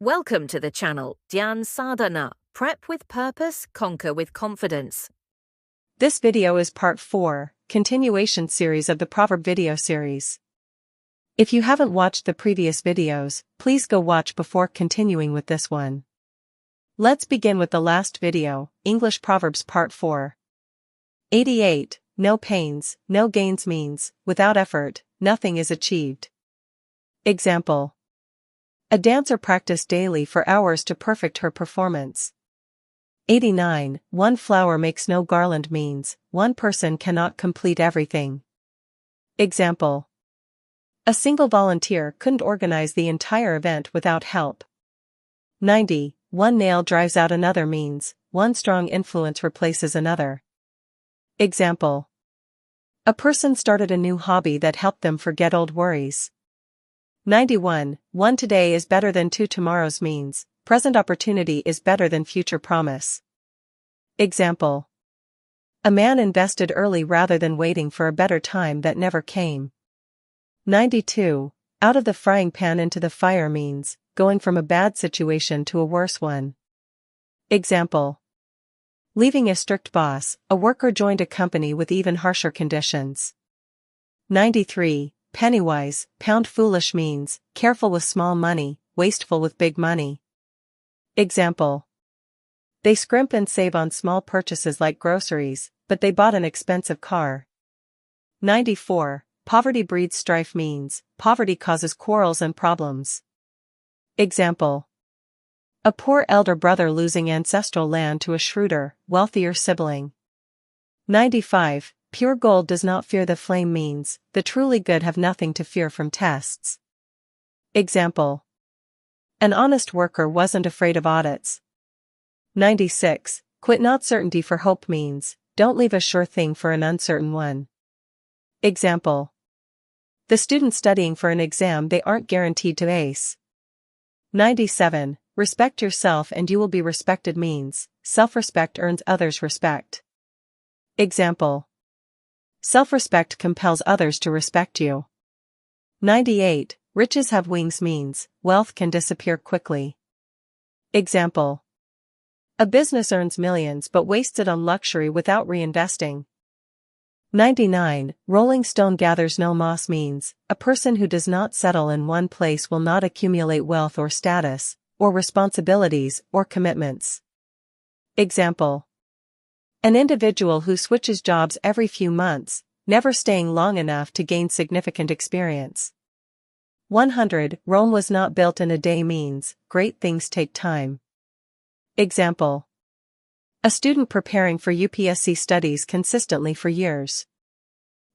Welcome to the channel, Dhyaan Sadhana. Prep with purpose, conquer with confidence. This video is part 4, continuation series of the Proverb video series. If you haven't watched the previous videos, please go watch before continuing with this one. Let's begin with the last video, English Proverbs part 4. 88. No pains, no gains means, without effort, nothing is achieved. Example. A dancer practiced daily for hours to perfect her performance. 89. One flower makes no garland means, one person cannot complete everything. Example. A single volunteer couldn't organize the entire event without help. 90. One nail drives out another means, one strong influence replaces another. Example. A person started a new hobby that helped them forget old worries. 91. One today is better than two tomorrows means, present opportunity is better than future promise. Example. A man invested early rather than waiting for a better time that never came. 92. Out of the frying pan into the fire means, going from a bad situation to a worse one. Example. Leaving a strict boss, a worker joined a company with even harsher conditions. 93. Pennywise, pound foolish means, careful with small money, wasteful with big money. Example. They scrimp and save on small purchases like groceries, but they bought an expensive car. 94. Poverty breeds strife means, poverty causes quarrels and problems. Example. A poor elder brother losing ancestral land to a shrewder, wealthier sibling. 95. Pure gold does not fear the flame means, the truly good have nothing to fear from tests. Example. An honest worker wasn't afraid of audits. 96. Quit not certainty for hope means, don't leave a sure thing for an uncertain one. Example. The student studying for an exam they aren't guaranteed to ace. 97. Respect yourself and you will be respected means, self-respect earns others' respect. Example. Self-respect compels others to respect you. 98. Riches have wings means, wealth can disappear quickly. Example. A business earns millions but wastes it on luxury without reinvesting. 99. Rolling stone gathers no moss means, a person who does not settle in one place will not accumulate wealth or status, or responsibilities or commitments. Example. An individual who switches jobs every few months, never staying long enough to gain significant experience. 100. Rome was not built in a day means, great things take time. Example. A student preparing for UPSC studies consistently for years.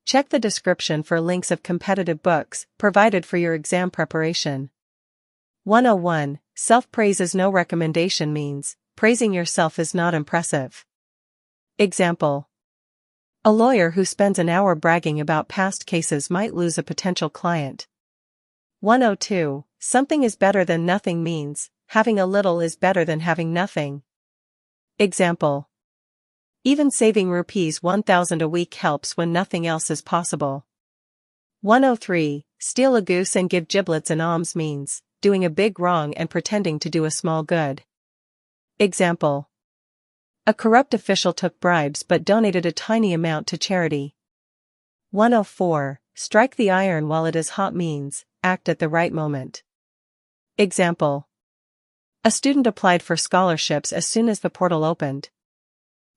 Check the description for links of competitive books provided for your exam preparation. 101. Self-praise is no recommendation means, praising yourself is not impressive. Example. A lawyer who spends an hour bragging about past cases might lose a potential client. 102. Something is better than nothing means, having a little is better than having nothing. Example. Even saving rupees 1,000 a week helps when nothing else is possible. 103. Steal a goose and give giblets and alms means, doing a big wrong and pretending to do a small good. Example. A corrupt official took bribes but donated a tiny amount to charity. 104. Strike the iron while it is hot means, act at the right moment. Example. A student applied for scholarships as soon as the portal opened.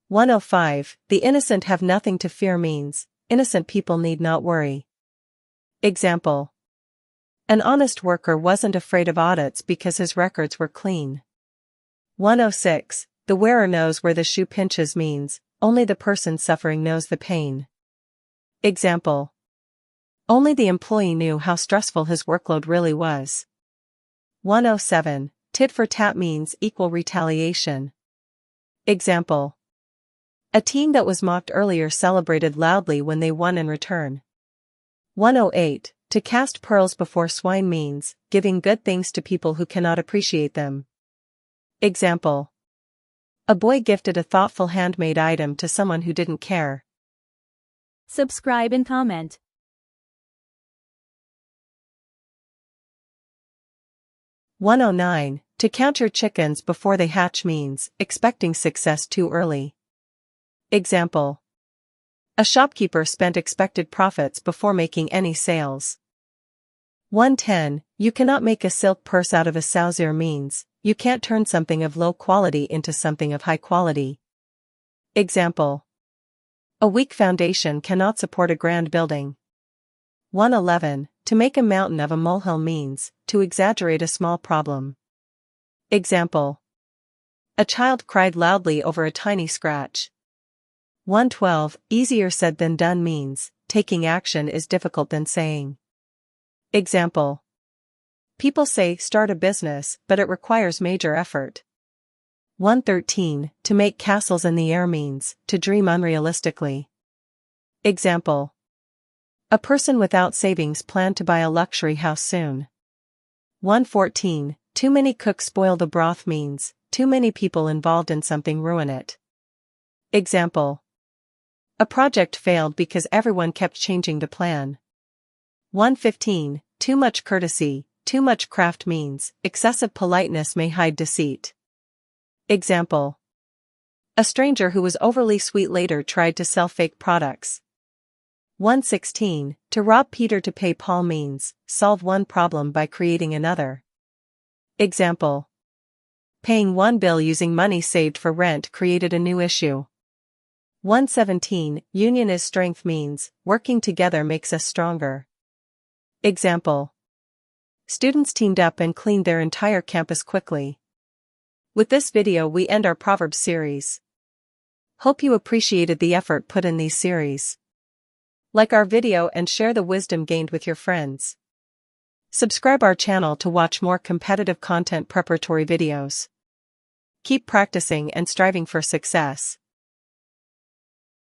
105. The innocent have nothing to fear means, innocent people need not worry. Example. An honest worker wasn't afraid of audits because his records were clean. 106. The wearer knows where the shoe pinches means, only the person suffering knows the pain. Example. Only the employee knew how stressful his workload really was. 107. Tit for tat means equal retaliation. Example. A team that was mocked earlier celebrated loudly when they won in return. 108. To cast pearls before swine means, giving good things to people who cannot appreciate them. Example. A boy gifted a thoughtful handmade item to someone who didn't care. Subscribe and comment. 109. To count your chickens before they hatch means expecting success too early. Example. A shopkeeper spent expected profits before making any sales. 110. You cannot make a silk purse out of a sow's ear means you can't turn something of low quality into something of high quality. Example. A weak foundation cannot support a grand building. 111. To make a mountain of a molehill means to exaggerate a small problem. Example. A child cried loudly over a tiny scratch. 112. Easier said than done means taking action is difficult than saying. Example. People say start a business, but it requires major effort. 113. To make castles in the air means to dream unrealistically. Example. A person without savings planned to buy a luxury house soon. 114. Too many cooks spoil the broth means too many people involved in something ruin it. Example. A project failed because everyone kept changing the plan. 115. Too much courtesy, too much craft means excessive politeness may hide deceit. Example. A stranger who was overly sweet later tried to sell fake products. 116. To rob Peter to pay Paul means solve one problem by creating another. Example. Paying one bill using money saved for rent created a new issue. 117. Union is strength means working together makes us stronger. Example. Students teamed up and cleaned their entire campus quickly. With this video we end our Proverbs series. Hope you appreciated the effort put in these series. Like our video and share the wisdom gained with your friends. Subscribe our channel to watch more competitive content preparatory videos. Keep practicing and striving for success.